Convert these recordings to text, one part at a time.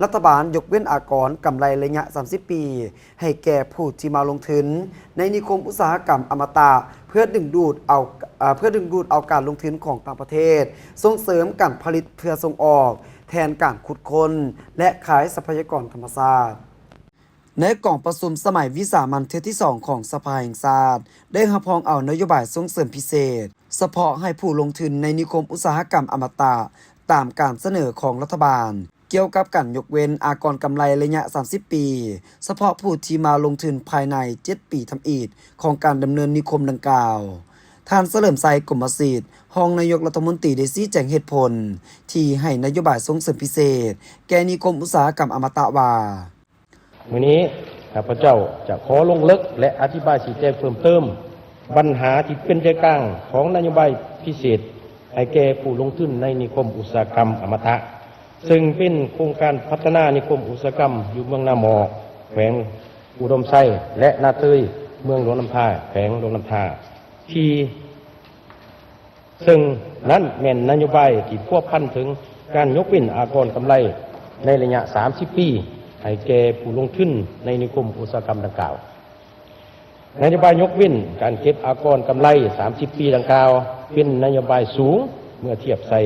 รัฐบาลยกเว้นอากรกำไรระยะ 30 ปี ให้แก่ผู้ที่มาลงทุนในนิคมอุตสาหกรรมอมตะเพื่อดึงดูดเอาการลงทุนของต่างประเทศส่งเสริมการผลิตเพื่อส่งออกแทนการขุดค้นและขายทรัพยากรธรรมชาติในกล่องประชุมสมัยวิสามัญเทื่อที่ 2 ของสภาแห่งชาติได้รับรองเอานโยบายส่งเสริมพิเศษเฉพาะให้ผู้ลงทุนในนิคมอุตสาหกรรมอมตะตามการเสนอของรัฐบาลเกี่ยวกับการยกเว้นอากรกำไรระยะ 30 ปีเฉพาะผู้ที่มาลงทุนภายใน 7 ปีทำอิฐของการดำเนินนิคมดังกล่าวท่านเฉลิมชัย กมสิทธิ์รองนายกรัฐมนตรีได้ชี้แจงเหตุผลที่ให้นโยบายส่งเสริมพิเศษแก่นิคมอุตสาหกรรมอมตะว่ามื้อนี้ข้าพเจ้าจะขอลงลึกและอธิบายชี้แจงเพิ่มเติมปัญหาที่เป็นใจกลางของนโยบายพิเศษให้แก่ผู้ลงทุนในนิคมอุตสาหกรรมอมตะซึ่งเป็นโครงการพัฒนานิคมอุตสาหกรรมอยู่เมืองนาหมอกแขวงอุดมไซและนาเตยเมืองหลวงน้ำท่าแขวงหลวงน้ำท่าที่ซึ่งนั้นแม่นนโยบายที่พัวพันถึงการยกเว้นอากรกำไรในระยะ 30 ปีให้แก่ผู้ลงทุนในนิคมอุตสาหกรรมดังกล่าวนโยบายยกเว้นการเก็บอากรกำไร 30 ปีดังกล่าวเป็นนโยบายสูงเมื่อเทียบใส่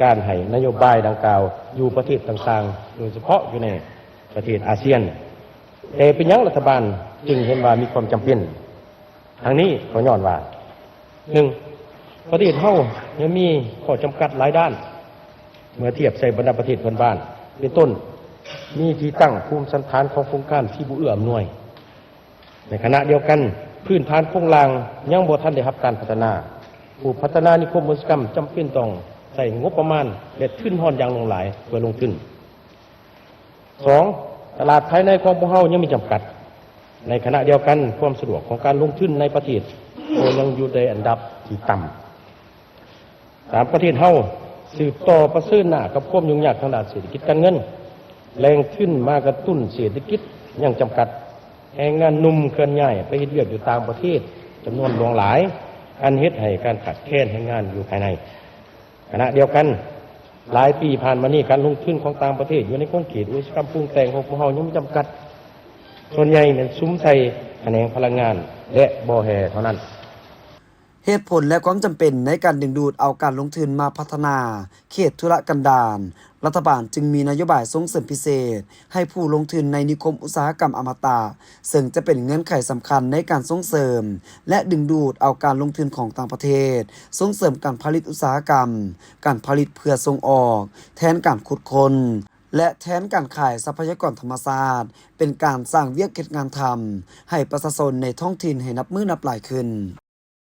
การให้นโยบายดังกล่าวอยู่ประเทศต่างๆโดยเฉพาะอยู่ในประเทศอาเซียนแต่เป็นยังรัฐบาลจึงเห็นว่ามีความจำเป็นทางนี้ขอย้อนว่า 1. ประเทศเฮายังมีข้อจำกัดหลายด้านเมื่อเทียบใส่บรรดาประเทศเพื่อนบ้านเป็นต้นมีที่ตั้งภูมิสันฐานของโครงการที่บ่เอื้ออำนวยในขณะเดียวกันพื้นฐานโครงสร้างยังบ่ทันได้รับการพัฒนาผู้พัฒนานิคมอุตสาหกรรมจำเป็นต้องใส่งบประมาณและทุนทอนอย่างหลงหลายเพื่อลงทุน 2. ตลาดภายในของพวกเฮายังมีจำกัดในขณะเดียวกันความสะดวกของการลงทุนในประเทศก็ยังอยู่ในอันดับที่ต่ำ 3. ประเทศเฮาสืบต่อประเสริฐหน้ากับความยุ่งยากทางด้านเศรษฐกิจการเงินแรงขึ้นมากระตุ้นเศรษฐกิจยังจำกัดแรงงานหนุ่มเคลื่อนย้ายไปเฮ็ดเวียกอยู่ต่างประเทศจำนวนหลายอันเฮ็ดให้การขาดแคลนแรงงานอยู่ภายในขณะเดียวกันหลายปีผ่านมานี้การลงทุนของต่างประเทศอยู่ในโครงการอุตสาหกรรมปรุงแต่งของพวกเฮายังจำกัดส่วนใหญ่เป็นซุ้มใส่แขนงพลังงานและบ่อแห่เท่านั้นเหตุผลและความจำเป็นในการดึงดูดเอาการลงทุนมาพัฒนาเขตธุรกันดารรัฐบาลจึงมีนโยบายส่งเสริมพิเศษให้ผู้ลงทุนในนิคมอุตสาหกรรมอมตะซึ่งจะเป็นเงื่อนไขสำคัญในการส่งเสริมและดึงดูดเอาการลงทุนของต่างประเทศส่งเสริมการผลิตอุตสาหกรรมการผลิตเพื่อส่งออกแทนการขุดค้นและแทนการขายทรัพยากรธรรมชาติเป็นการสร้างเวียกเก็ดงานทำให้ประชาชนในท้องถิ่นให้นับมือนับหลายขึ้น